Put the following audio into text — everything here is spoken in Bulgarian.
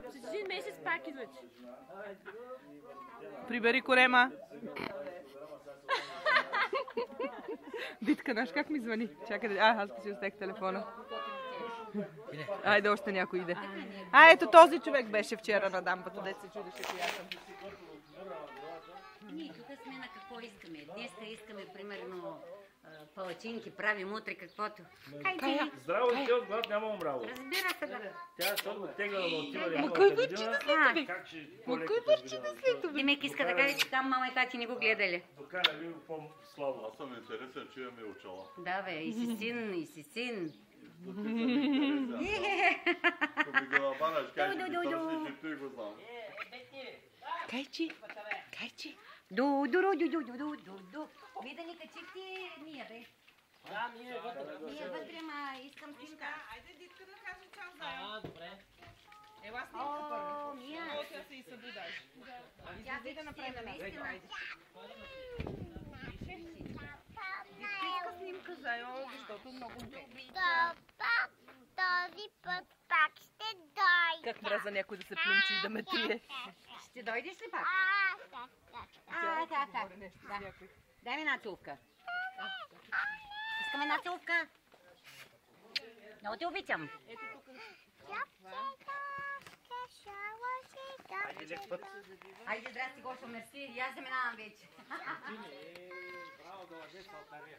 След един месец пак идвате. Прибери корема. Битка, знаеш как ми звъни? Чакай, аз си оставих телефона. Айде, още някой иде. Ето този човек беше вчера на дамбата, дет се чудеше коя съм. Ние тук сме на какво искаме. Днеска искаме, примерно, палачинки, правим утре каквото. Хайде! Здраво и те от глад няма умрало. Разбира се, да. Тя защото отегла да отива да Ма кой вече да след как ще Ма кой вече да след Демек иска да каже, че там мама и тати не го гледали. докара ви го по-слабо. Аз съм интересен, че имаме очала. Да, бе, и си син, и си син. Ако ми го набанаш, как ще ми търси, че той го знам. Кайчи, кайчи. Ду. Вие да ни качихте ние, бе. Да, ние вътре. Ние вътре, ма искам снимка. Айде, Дитка да каже чао заедно. Добре. Ела снимка първо. О, Мия. О, тя се и събу даже. Излези да направим наистина. Дитка снимка заедно, защото много добре. Този път пак ще дойда. Как мраза някой да се плюнчи и да ме трие. Ще дойдеш ли пак? Так. Да. Дай ми една целувка. Искам една целувка. Много те обичам. Айде, здрасти, Гошо, мерси. И аз заминавам вече. Браво, да лъжеш салтария.